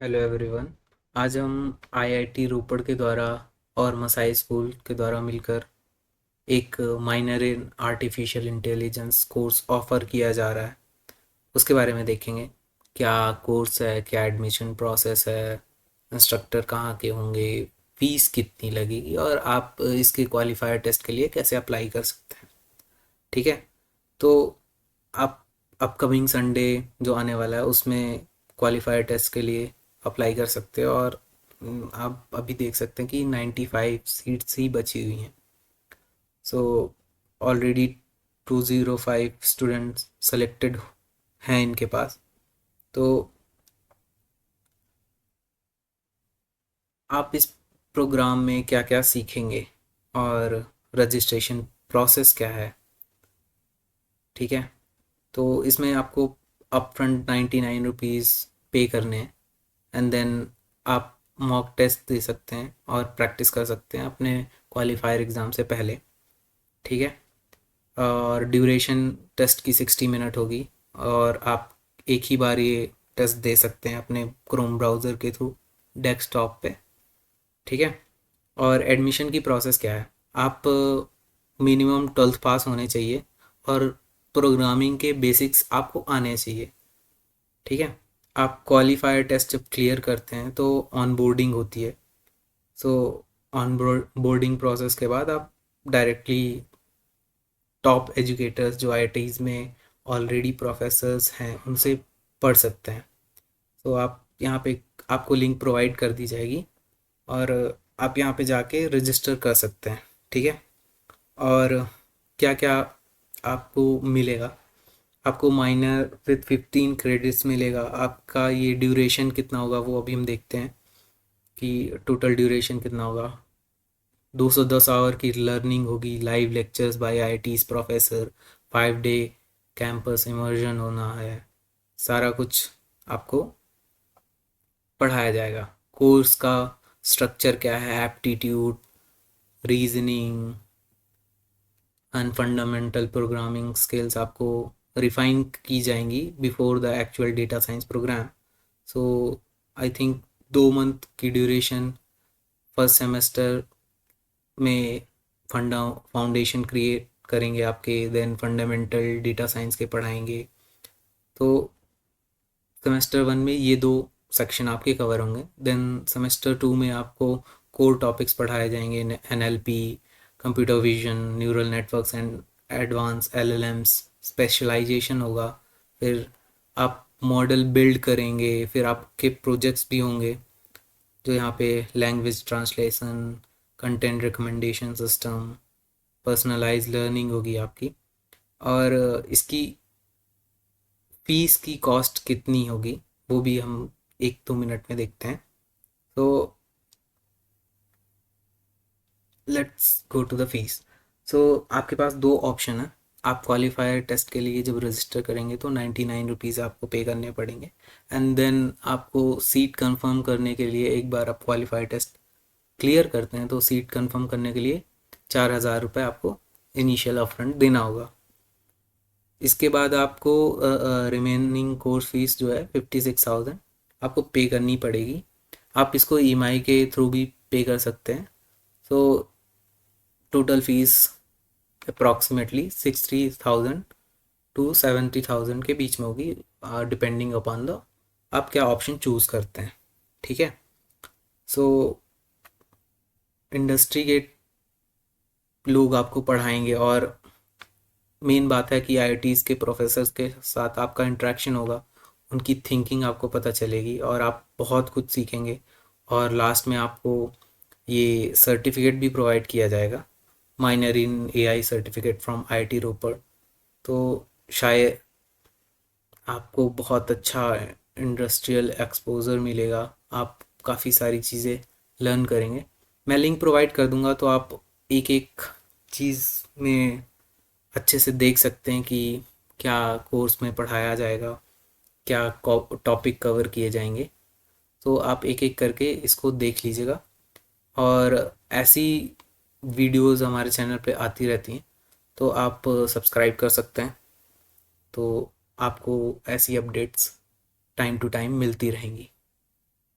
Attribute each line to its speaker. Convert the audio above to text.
Speaker 1: Hello everyone. आज हम IIT रोपड़ के द्वारा और मसाई स्कूल के द्वारा मिलकर एक minor in artificial intelligence course offer किया जा रहा है, उसके बारे में देखेंगे। क्या कोर्स है, क्या एडमिशन प्रोसेस है, इंस्ट्रक्टर कहाँ के होंगे, फीस कितनी लगेगी और आप इसके क्वालिफायर टेस्ट के लिए कैसे अप्लाई कर सकते हैं। ठीक है। तो आप अपकमिंग संडे जो आने वाला है उसमें क्वालिफायर टेस्ट के लिए अप्लाई कर सकते हो और आप अभी देख सकते हैं कि 95 सीट्स ही बची हुई हैं। सो ऑलरेडी 205 स्टूडेंट्स सेलेक्टेड हैं इनके पास। तो आप इस प्रोग्राम में क्या क्या सीखेंगे और रजिस्ट्रेशन प्रोसेस क्या है। ठीक है। तो इसमें आपको अपफ्रंट 99 रुपीज़ पे करने हैं एंड देन आप मॉक टेस्ट दे सकते हैं और प्रैक्टिस कर सकते हैं अपने क्वालिफायर एग्ज़ाम से पहले। ठीक है। और ड्यूरेशन टेस्ट की 60 मिनट होगी और आप एक ही बार ये टेस्ट दे सकते हैं अपने क्रोम ब्राउज़र के थ्रू डेस्कटॉप पे। ठीक है। और एडमिशन की प्रोसेस क्या है, आप मिनिमम 12th पास होने चाहिए और प्रोग्रामिंग के बेसिक्स आपको आने चाहिए। ठीक है। आप क्वालिफायर टेस्ट जब क्लियर करते हैं तो ऑन बोर्डिंग होती है। सो ऑन बोर्डिंग प्रोसेस के बाद आप डायरेक्टली टॉप एजुकेटर्स जो आईआईटीज़ में ऑलरेडी प्रोफेसर्स हैं उनसे पढ़ सकते हैं। तो आप यहाँ पे आपको लिंक प्रोवाइड कर दी जाएगी और आप यहाँ पे जाके रजिस्टर कर सकते हैं। ठीक है। और क्या क्या आपको मिलेगा, आपको माइनर विथ 15 क्रेडिट्स मिलेगा। आपका ये ड्यूरेशन कितना होगा वो अभी हम देखते हैं कि टोटल ड्यूरेशन कितना होगा। 210 आवर की लर्निंग होगी, live lectures bye IITs professor, 5 day campus immersion होना है, सारा कुछ आपको पढ़ाया जाएगा। कोर्स का स्ट्रक्चर क्या है, aptitude, reasoning and fundamental programming skills आपको रिफाइन की जाएंगी before the actual data science program. So I think 2 month की ड्यूरेशन फर्स्ट सेमेस्टर में फंडा फाउंडेशन क्रिएट करेंगे आपके, देन फंडामेंटल डेटा साइंस के पढ़ाएंगे। तो सेमेस्टर 1 में ये 2 सेक्शन आपके कवर होंगे। देन सेमेस्टर 2 में आपको कोर टॉपिक्स पढ़ाए जाएंगे, NLP, computer vision, neural networks and advance LLMs, specialization होगा। फिर आप मॉडल बिल्ड करेंगे, फिर आपके प्रोजेक्ट्स भी होंगे जो यहाँ पे language translation, content recommendation system, personalize learning होगी आपकी। और इसकी फीस की कॉस्ट कितनी होगी वो भी हम 1-2 मिनट में देखते हैं। तो let's go to the fees. So आपके पास 2 ऑप्शन है। आप क्वालिफायर टेस्ट के लिए जब रजिस्टर करेंगे तो 99 रुपीज़ आपको पे करने पड़ेंगे एंड देन आपको सीट कंफर्म करने के लिए, एक बार आप क्वालिफायर टेस्ट क्लियर करते हैं तो सीट कंफर्म करने के लिए 4,000 रुपये आपको इनिशियल अपफ्रंट देना होगा। इसके बाद आपको रिमेनिंग कोर्स फीस जो है 56,000 आपको पे करनी पड़ेगी। आप इसको ईएमआई के थ्रू भी पे कर सकते हैं। So total fees approximately 60,000 to 70,000 के बीच में होगी, डिपेंडिंग अपॉन द आप क्या ऑप्शन चूज़ करते हैं। ठीक है। सो इंडस्ट्री के लोग आपको पढ़ाएंगे और मेन बात है कि आईआईटीज़ के प्रोफेसर्स के साथ आपका इंटरेक्शन होगा, उनकी थिंकिंग आपको पता चलेगी और आप बहुत कुछ सीखेंगे। और लास्ट में आपको ये सर्टिफिकेट भी प्रोवाइड किया जाएगा, minor in AI certificate from IIT Ropar. तो शायद आपको बहुत अच्छा इंडस्ट्रियल एक्सपोजर मिलेगा, आप काफ़ी सारी चीज़ें लर्न करेंगे। मैं लिंक प्रोवाइड कर दूंगा तो आप एक एक चीज़ में अच्छे से देख सकते हैं कि क्या कोर्स में पढ़ाया जाएगा, क्या टॉपिक कवर किए जाएंगे। तो आप एक एक करके इसको देख लीजिएगा और ऐसी वीडियोस हमारे चैनल पे आती रहती हैं तो आप सब्सक्राइब कर सकते हैं। तो आपको ऐसी अपडेट्स टाइम टू टाइम मिलती रहेंगी।